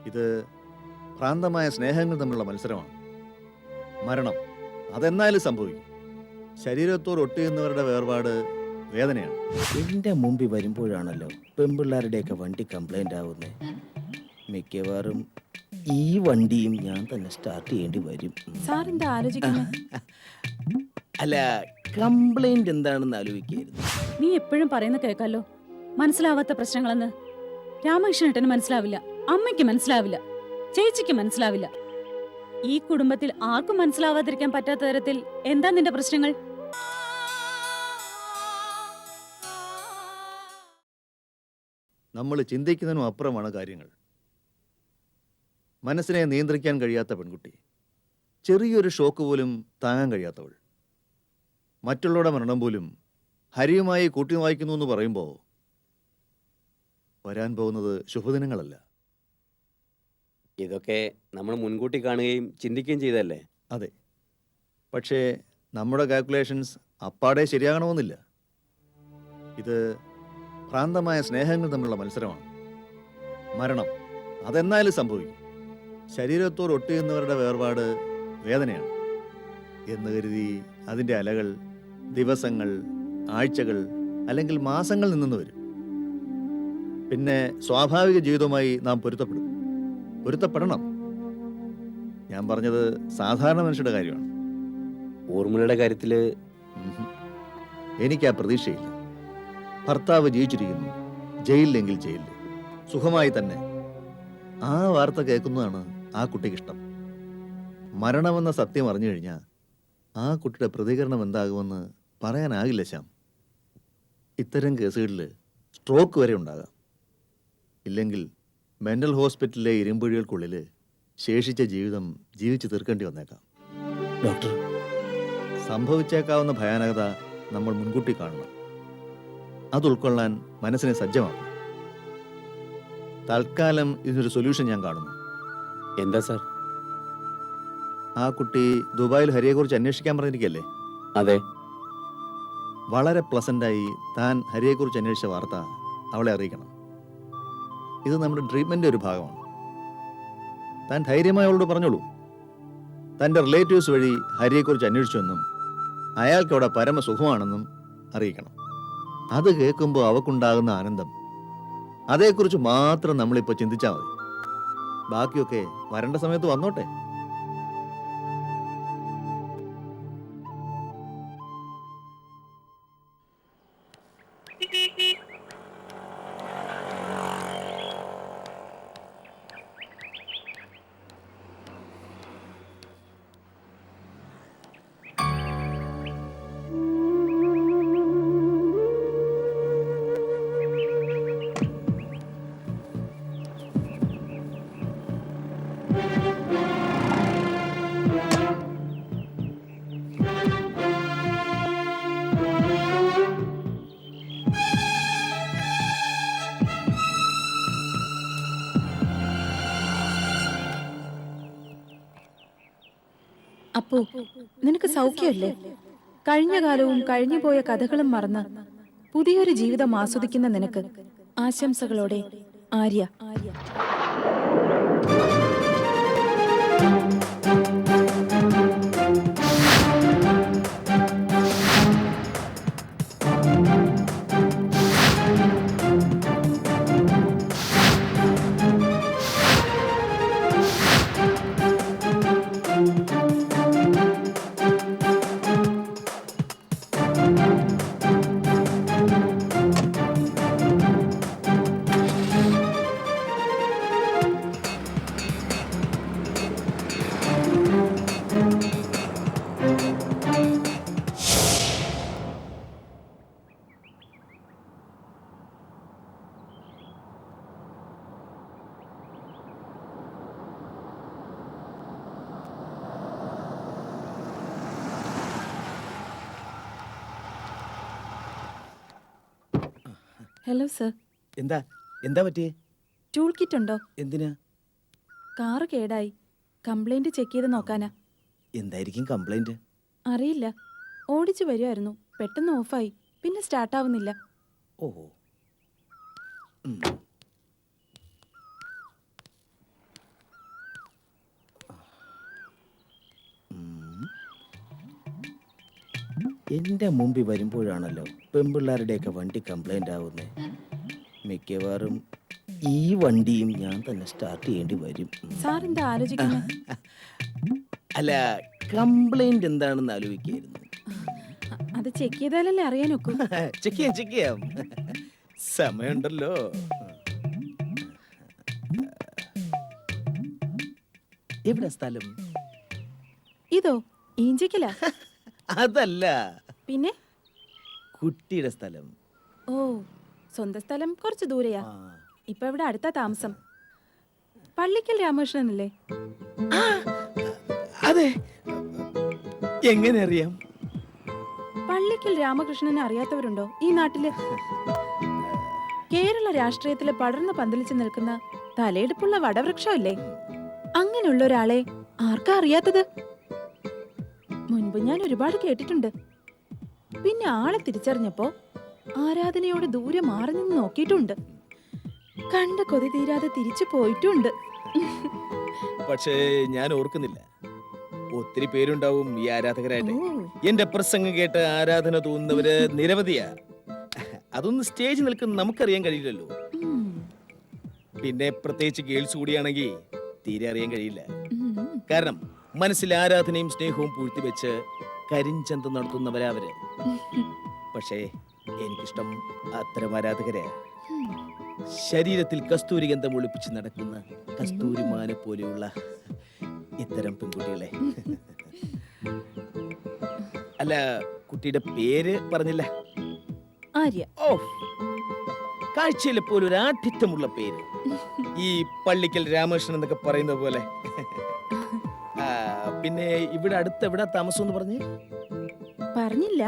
ഇത് ഭ്രാന്തമായ സ്നേഹങ്ങൾ തമ്മിലുള്ള മത്സരമാണ്. മരണം അതെന്നാലും സംഭവിക്കും. ശരീരത്തോട് ഒട്ടിയുന്നവരുടെ വേർപാട് വേദനയാണ്. എന്റെ മുമ്പിൽ വരുമ്പോഴാണല്ലോ പെൺപിള്ളേരുടെയൊക്കെ വണ്ടി കംപ്ലൈന്റ് ആവുന്നത്. മിക്കവാറും ഈ വണ്ടിയും ഞാൻ തന്നെ സ്റ്റാർട്ട് ചെയ്യേണ്ടി വരും. സാർ എന്താ ആലോചിക്കുന്നത്? അല്ല, കംപ്ലൈന്റ് എന്താണെന്ന് ആലോചിക്കായിരുന്നു. നീ എപ്പോഴും പറയുന്ന കേൾക്കാലോ, മനസ്സിലാവാത്ത പ്രശ്നങ്ങളെന്ന്. രാമകൃഷ്ണേട്ടന് മനസ്സിലാവില്ല, അമ്മയ്ക്ക് മനസ്സിലാവില്ല, ചേച്ചിക്ക് മനസ്സിലാവില്ല. ഈ കുടുംബത്തിൽ ആർക്കും മനസ്സിലാവാതിരിക്കാൻ പറ്റാത്ത തരത്തിൽ എന്താ നിന്റെ പ്രശ്നങ്ങൾ? നമ്മൾ ചിന്തിക്കുന്നതിനും അപ്പുറമാണ് കാര്യങ്ങൾ. മനസ്സിനെ നിയന്ത്രിക്കാൻ കഴിയാത്ത പെൺകുട്ടി, ചെറിയൊരു ഷോക്ക് പോലും താങ്ങാൻ കഴിയാത്തവൾ, മറ്റുള്ളവരുടെ മരണം പോലും ഹരിയുമായി കൂട്ടി വായിക്കുന്നു എന്ന് പറയുമ്പോൾ വരാൻ പോകുന്നത് ശുഭദിനങ്ങളല്ല. ഇതൊക്കെ നമ്മൾ മുൻകൂട്ടി കാണുകയും ചിന്തിക്കുകയും ചെയ്തല്ലേ? അതെ, പക്ഷേ നമ്മുടെ കാൽക്കുലേഷൻസ് അപ്പാടെ ശരിയാകണമെന്നില്ല. ഇത് ഭ്രാന്തമായ സ്നേഹങ്ങൾ തമ്മിലുള്ള മത്സരമാണ്. മരണം അതെന്നാലും സംഭവിക്കും. ശരീരത്തോട് ഒട്ടിയുന്നവരുടെ വേർപാട് വേദനയാണ് എന്ന് കരുതി അതിൻ്റെ അലകൾ ദിവസങ്ങൾ, ആഴ്ചകൾ അല്ലെങ്കിൽ മാസങ്ങൾ നിന്നു വരും. പിന്നെ സ്വാഭാവിക ജീവിതവുമായി നാം പൊരുത്തപ്പെടണം. ഞാൻ പറഞ്ഞത് സാധാരണ മനുഷ്യരുടെ കാര്യമാണ്. ഊർമിളയുടെ കാര്യത്തില് എനിക്ക് ആ പ്രതീക്ഷയില്ല. ഭർത്താവ് ജീവിച്ചിരിക്കുന്നു, ജയിലിലെങ്കിൽ ജയിലിൽ, സുഖമായി തന്നെ. ആ വാർത്ത കേൾക്കുന്നതാണ് ആ കുട്ടിക്കിഷ്ടം. മരണമെന്ന സത്യം അറിഞ്ഞു കഴിഞ്ഞാൽ ആ കുട്ടിയുടെ പ്രതികരണം എന്താകുമെന്ന് പറയാനാകില്ല ശ്യാം. ഇത്തരം കേസുകളിൽ സ്ട്രോക്ക് വരെ ഉണ്ടാകാം. ഇല്ലെങ്കിൽ മെൻ്റൽ ഹോസ്പിറ്റലിലെ ഇരുമ്പുഴികൾക്കുള്ളിൽ ശേഷിച്ച ജീവിതം ജീവിച്ചു തീർക്കേണ്ടി വന്നേക്കാം. ഡോക്ടർ, സംഭവിച്ചേക്കാവുന്ന ഭയാനകത നമ്മൾ മുൻകൂട്ടി കാണണം. അത് ഉൾക്കൊള്ളാൻ മനസ്സിനെ സജ്ജമാക്കണം. തൽക്കാലം ഇതിനൊരു സൊല്യൂഷൻ ഞാൻ കാണുന്നു. എന്താ സാർ? ആ കുട്ടി ദുബായിൽ ഹരിയെക്കുറിച്ച് അന്വേഷിക്കാൻ പറഞ്ഞിരിക്കല്ലേ? അതെ. വളരെ പ്ലസൻ്റായി താൻ ഹരിയെക്കുറിച്ച് അന്വേഷിച്ച വാർത്ത അവളെ അറിയിക്കണം. ഇത് നമ്മുടെ ട്രീറ്റ്മെൻ്റ് ഒരു ഭാഗമാണ്. താൻ ധൈര്യമായി അവളോട് പറഞ്ഞോളൂ. തൻ്റെ റിലേറ്റീവ്സ് വഴി ഹരിയെക്കുറിച്ച് അന്വേഷിച്ചുവെന്നും അയാൾക്ക് അവിടെ പരമസുഖമാണെന്നും അറിയിക്കണം. അത് കേൾക്കുമ്പോൾ അവക്കുണ്ടാകുന്ന ആനന്ദം, അതേക്കുറിച്ച് മാത്രം നമ്മളിപ്പോൾ ചിന്തിച്ചാൽ മതി. ബാക്കിയൊക്കെ വരേണ്ട സമയത്ത് വന്നോട്ടെ. അപ്പോ നിനക്ക് സൗഖ്യമല്ലേ? കഴിഞ്ഞ കാലവും കഴിഞ്ഞുപോയ കഥകളും മറന്ന് പുതിയൊരു ജീവിതം ആസ്വദിക്കുന്ന നിനക്ക് ആശംസകളോടെ ആര്യ. Hello sir. എന്താ എന്താ പറ്റിയേ? ടൂൾ കിറ്റ് ഉണ്ടോ? എന്തിനാ? കാറ് കേടായി, കംപ്ലൈന്റ് ചെക്ക് ചെയ്ത് നോക്കാനാ. എന്തായിരിക്കും കംപ്ലൈന്റ്? അറിയില്ല, ഓടിച്ചു വരുമായിരുന്നു, പെട്ടെന്ന് ഓഫായി, പിന്നെ സ്റ്റാർട്ടാവുന്നില്ല. ഓ, എൻ്റെ മുമ്പിൽ വരുമ്പോഴാണല്ലോ പെൺപിള്ളേരുടെയൊക്കെ വണ്ടി കംപ്ലൈൻ്റ് ആവുന്നത്. മിക്കവാറും ഈ വണ്ടിയും ഞാൻ തന്നെ സ്റ്റാർട്ട് ചെയ്യേണ്ടി വരും. സാർ എന്താ ആലോചിക്കുന്നത്? അല്ല, കംപ്ലൈന്റ് എന്താണെന്ന് ആലോചിക്കായിരുന്നു. അത് ചെക്ക് ചെയ്താലല്ലേ അറിയാനൊക്കൂ. ചെക്ക് ചെയ്യാം സമയമുണ്ടല്ലോ. എവിടെ സ്ഥലം? ഇതോ ഈഞ്ചിക്കല? അതല്ല, പിന്നെ കുട്ടിയുടെ സ്ഥലം. ഓ, സ്വന്തം സ്ഥലം കുറച്ച് ദൂരെയാ. ആ. ഇപ്പൊ ഇവിടെ അടുത്ത താമസം. പള്ളിക്കൽ രാമകൃഷ്ണനല്ലേ? അതെ, എങ്ങനെ അറിയാം? പള്ളിക്കൽ രാമകൃഷ്ണനെ അറിയാത്തവരുണ്ടോ ഈ നാട്ടില്? കേരള രാഷ്ട്രീയത്തില് പടർന്ന് പന്തലിച്ച് നിൽക്കുന്ന തലയെടുപ്പുള്ള വടവൃക്ഷമല്ലേ? അങ്ങനെയുള്ള ഒരാളെ ആർക്കാ അറിയാത്തത്? മുൻപ് ഞാൻ ഒരുപാട് കേട്ടിട്ടുണ്ട്. പിന്നെ ആളെ തിരിച്ചറിഞ്ഞപ്പോ ആരാധനയോട് ദൂരെ മാറി നിന്ന് നോക്കിയിട്ടുണ്ട്. കണ്ട കൊതി തീരാതെ തിരിച്ചു പോയിട്ടുണ്ട്. പക്ഷേ ഞാൻ ഓർക്കുന്നില്ല. ഒത്തിരി പേരുണ്ടാവും ഈ ആരാധകരായിട്ട്. ഓ, എന്റെ പ്രസംഗം കേട്ട് ആരാധന തോന്നുന്നവര് നിരവധിയാ. അതൊന്നും സ്റ്റേജ് നിൽക്കുന്ന നമുക്കറിയാൻ കഴിയില്ലല്ലോ. ഉം, പിന്നെ പ്രത്യേകിച്ച് ഗേൾസ് കൂടിയാണെങ്കിൽ തീരെ അറിയാൻ കഴിയില്ല. ഉം. കാരണം മനസ്സിൽ ആരാധനയും സ്നേഹവും പൂഴ്ത്തിവെച്ച് കരിഞ്ചന്ത നടത്തുന്നവരാ അവര്. പക്ഷേ എനിക്കിഷ്ടം അത്തരം ആരാധകരെ. ശരീരത്തിൽ കസ്തൂരി ഗന്ധം ഒളിപ്പിച്ച് നടക്കുന്ന കസ്തൂരിമാനെ പോലെയുള്ള ഇത്തരം പെൺകുട്ടികളെ. അല്ല, കുട്ടിയുടെ പേര് പറഞ്ഞില്ല. ആര്യ. ഓ, കാഴ്ചയിലെ പോലെ ഒരു ആഠിത്യമുള്ള പേര്. ഈ പള്ളിക്കൽ രാമകൃഷ്ണൻ എന്നൊക്കെ പറയുന്ന പോലെ. ആ, പിന്നെ ഇവിടെ അടുത്ത് എവിടെ താമസം എന്ന് പറഞ്ഞേ? പറഞ്ഞില്ല.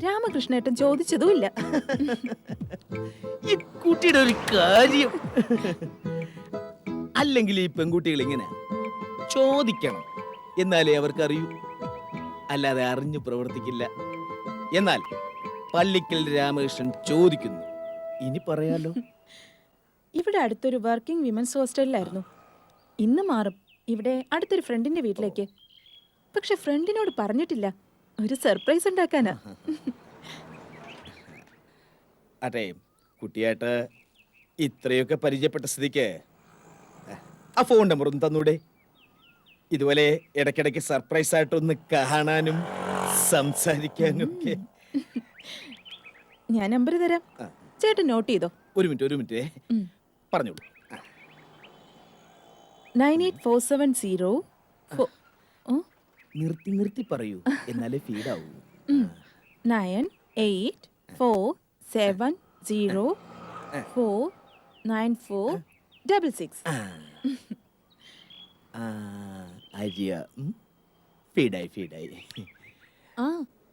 രാമകൃഷ്ണേട്ടൻ ചോദിച്ചതുമില്ല. ഈ കുട്ടിയുടെ ഒരു കാര്യം. അല്ലെങ്കിൽ ഈ പെൺകുട്ടികൾ ഇങ്ങനെ ചോദിക്കണം, എന്നാലേ അവർക്ക് അറിയൂ. അല്ലാതെ അറിഞ്ഞു പ്രവർത്തിക്കില്ല. എന്നാൽ പള്ളിക്കൽ രാമകൃഷ്ണൻ ചോദിക്കുന്നു. ഇനി പറയാലോ. ഇവിടെ അടുത്തൊരു വർക്കിംഗ് വിമൻസ് ഹോസ്റ്റലിലായിരുന്നു. ഇന്ന് മാറും ഇവിടെ അടുത്തൊരു ഫ്രണ്ടിന്റെ വീട്ടിലേക്ക്. പക്ഷെ ഫ്രണ്ടിനോട് പറഞ്ഞിട്ടില്ല. ഒരു സർപ്രൈസ് ഉണ്ടാക്കാനാ. അതെ, കുട്ടിയായിട്ട് ഇത്രയൊക്കെ പരിചയപ്പെട്ട സ്ഥിതിക്ക് ആ ഫോൺ നമ്പർ ഒന്ന് തന്നൂടെ? ഇതുപോലെ ഇടയ്ക്കിടയ്ക്ക് സർപ്രൈസ് ആയിട്ടൊന്ന് കാണാനും സംസാരിക്കാനും ഒക്കെ. ഞാൻ നമ്പർ തരാം, ചേട്ടൻ നോട്ട് ചെയ്തോ. ഒരു മിനിറ്റ് ഉം. പറഞ്ഞോളൂ. 98470 നിർത്തി പറയൂ, എന്നാലേ ഫീഡാവൂ. 9847049466. അരിയ ഫീഡായി. ആ,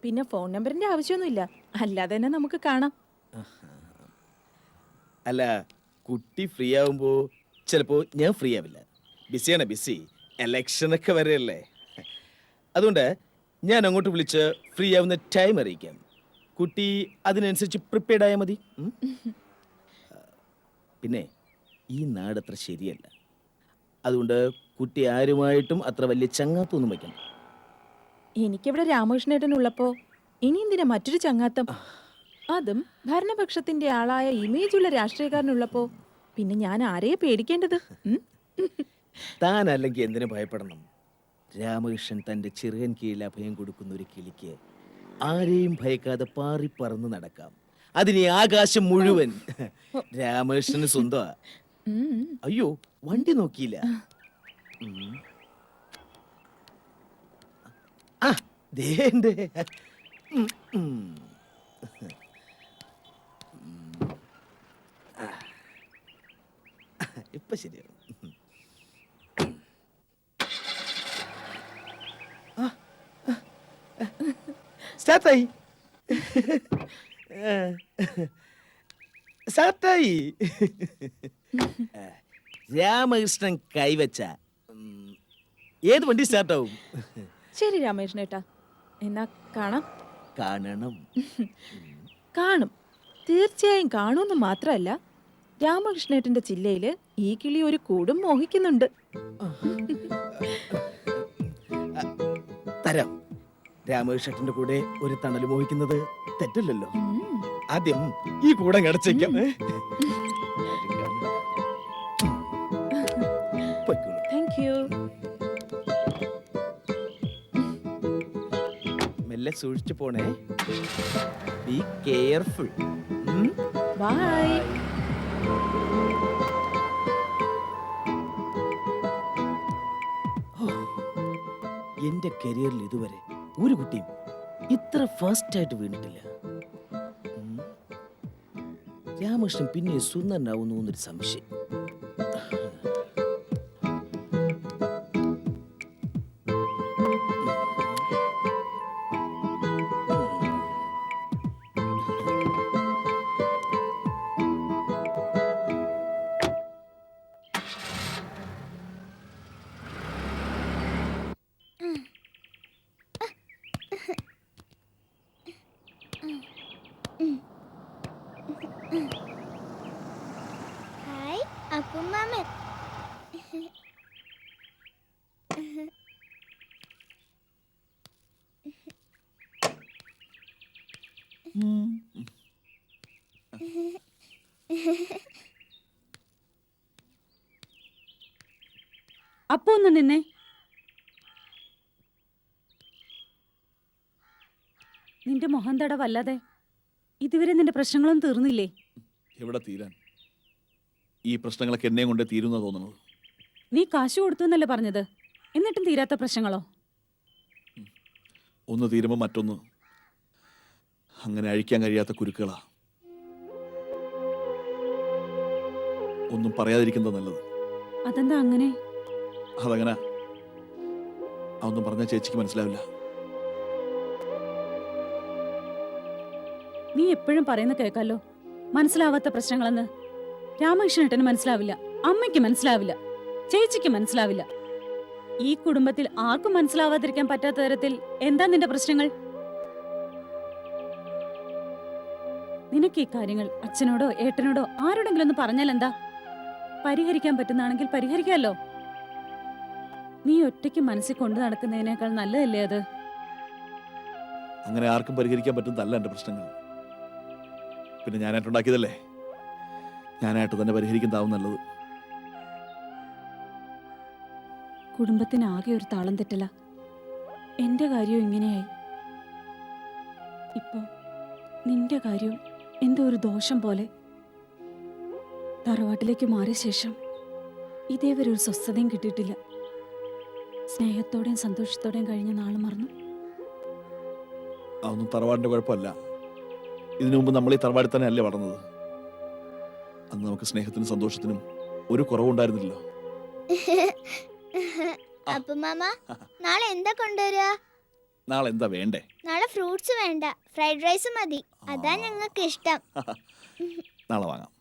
പിന്നെ ഫോൺ നമ്പറിന്റെ ആവശ്യമൊന്നുമില്ല. അല്ലാതെ തന്നെ നമുക്ക് കാണാം. അല്ല, കുട്ടി ഫ്രീ ആവുമ്പോ ചിലപ്പോ ഞാൻ ഫ്രീ ആവില്ല. ബിസി. എലക്ഷനൊക്കെ വരെയല്ലേ. അതുകൊണ്ട് ഞാൻ അങ്ങോട്ട് വിളിച്ച് ഫ്രീ ആവുന്ന ടൈം അറിയിക്കാം. കുട്ടി അതിനനുസരിച്ച് പ്രിപ്പയർഡ് ആയാൽ മതി. പിന്നെ ഈ നാടത്ര ശരിയല്ല. അതുകൊണ്ട് കുട്ടി ആരുമായിട്ടും അത്ര വലിയ ചങ്ങാത്തൊന്നും വയ്ക്കണം. എനിക്കിവിടെ രാമകൃഷ്ണേട്ടൻ ഉള്ളപ്പോ ഇനി എന്തിനാ മറ്റൊരു ചങ്ങാത്തം? അതും ഭരണപക്ഷത്തിന്റെ ആളായ ഇമേജുള്ള രാഷ്ട്രീയക്കാരനുള്ളപ്പോ പിന്നെ ഞാൻ ആരെയെ പേടിക്കേണ്ടത്? താൻ അല്ലെങ്കിൽ എന്തിനു ഭയപ്പെടണം? രാമകൃഷ്ണൻ തന്റെ ചെറുകൻ കീഴിൽ അഭയം കൊടുക്കുന്ന ഒരു കിളിക്ക് ആരെയും ഭയക്കാതെ പാറി പറന്ന് നടക്കാം. അതിന് ഈ ആകാശം മുഴുവൻ രാമകൃഷ്ണന് സ്വന്തമാ. ഉം. അയ്യോ, വണ്ടി നോക്കിയില്ല. ആ, ദേ ഉണ്ട്. ഇപ്പൊ ശരിയാണ്. സ്റ്റാർട്ടായി. രാമകൃഷ്ണൻ കൈവച്ച ഏത് വണ്ടി സ്റ്റാർട്ടാവും? ശരി രാമകൃഷ്ണേട്ടാ, എന്നാ കാണാം. കാണണം. കാണും, തീർച്ചയായും കാണുമെന്ന് മാത്രമല്ല, രാമകൃഷ്ണേട്ടന്റെ ചില്ലയില് ഈ കിളി ഒരു കൂടും മോഹിക്കുന്നുണ്ട്. തരാം. രാമകൃഷ്ണന്റെ കൂടെ ഒരു തണൽ മോഹിക്കുന്നത് തെറ്റല്ലല്ലോ. ഉം. ആദ്യം ഈ കൂടെ അടച്ചേക്കാം. പൊയ്ക്കോളൂ. Thank you. മെല്ലെ സൂക്ഷിച്ചു പോണേ. Be careful. ബൈ. എന്റെ കരിയറിൽ ഇതുവരെ ഒരു കുട്ടിയും ഇത്ര ഫാസ്റ്റ് ആയിട്ട് വീണിട്ടില്ല. രാമകൃഷ്ണൻ പിന്നെ സുന്ദരനാവുന്നു എന്നൊരു സംശയം. ഹായ് അപ്പുമാമൻ. അപ്പോ ഒന്ന് നിന്നെ. നിന്റെ മുഖം തട വല്ലാതെ. ഇതുവരെ നിന്റെ പ്രശ്നങ്ങളൊന്നും തീർന്നില്ലേ? എവിടെ തീരാൻ? ഈ പ്രശ്നങ്ങളൊക്കെ എന്നെ കൊണ്ട് തീരുന്ന തോന്നുന്നത്. നീ കാശ് കൊടുത്തു എന്നല്ലേ പറഞ്ഞത്? എന്നിട്ടും തീരാത്ത പ്രശ്നങ്ങളോ? ഒന്ന് തീരുമ്പോൾ മറ്റൊന്ന്. അങ്ങനെ അഴിക്കാൻ കഴിയാത്ത കുരുക്കുകളാ. ഒന്നും പറയാതിരിക്കുന്നത് നല്ലത്. അതെന്താ അങ്ങനെ? അതങ്ങനെ അതൊന്നും പറഞ്ഞാൽ ചേച്ചിക്ക് മനസ്സിലാവില്ല. നീ എപ്പോഴും പറയുന്ന കേൾക്കാലോ, മനസ്സിലാവാത്ത പ്രശ്നങ്ങളെന്ന്. രാമകൃഷ്ണേട്ടന് മനസ്സിലാവില്ല, അമ്മയ്ക്ക് മനസ്സിലാവില്ല, ചേച്ചിക്ക് മനസ്സിലാവില്ല. ഈ കുടുംബത്തിൽ ആർക്കും മനസ്സിലാവാതിരിക്കാൻ പറ്റാത്ത തരത്തിൽ എന്താ നിന്റെ പ്രശ്നങ്ങൾ? നിനക്ക് ഈ കാര്യങ്ങൾ അച്ഛനോടോ ഏട്ടനോടോ ആരോടെങ്കിലും ഒന്ന് പറഞ്ഞാൽ എന്താ? പരിഹരിക്കാൻ പറ്റുന്നതാണെങ്കിൽ പരിഹരിക്കാമല്ലോ. നീ ഒറ്റയ്ക്ക് മനസ്സിൽ കൊണ്ടു നടക്കുന്നതിനേക്കാൾ നല്ലതല്ലേ അത്? അങ്ങനെ ആർക്കും പരിഹരിക്കാൻ പറ്റുന്നതല്ല എൻ്റെ പ്രശ്നങ്ങൾ. പിന്നെ ഞാനായിട്ടുണ്ടാക്കിയതല്ലേ, ഞാനായിട്ട് തന്നെ പരിഹരിക്കുന്നതാവും നല്ലത്. കുടുംബത്തിനാകെ ഒരു താളം തെറ്റല. എന്റെ കാര്യവും ഇങ്ങനെയായി. ഇപ്പോ നിന്റെ കാര്യവും എന്തോ ഒരു ദോഷം പോലെ. തറവാട്ടിലേക്ക് മാറിയ ശേഷം ഇതേവരെ ഒരു സ്വസ്ഥതയും കിട്ടിയിട്ടില്ല. സ്നേഹത്തോടെയും സന്തോഷത്തോടെയും കഴിഞ്ഞ നാള് മറന്നു. അതൊന്നും തറവാടിൻ്റെ കുഴപ്പമല്ല. ഇതിനു മുമ്പ് നമ്മൾ ഈ തറവാടിൽ തന്നെ അല്ലേ വളർന്നത്. അന്ന് നമുക്ക് സ്നേഹത്തിനും സന്തോഷത്തിനും ഒരു കുറവുണ്ടായിരുന്നില്ലല്ലോ. അപ്പുമാമ നാളെ എന്താ കൊണ്ടുവരിക? നാളെ എന്താ വേണ്ടേ? നാളെ ഫ്രൂട്ട്സ് വേണ്ട, ഫ്രൈഡ് റൈസ് മതി. അതാ ഞങ്ങൾക്ക് ഇഷ്ടം. നാളെ വാങ്ങാം.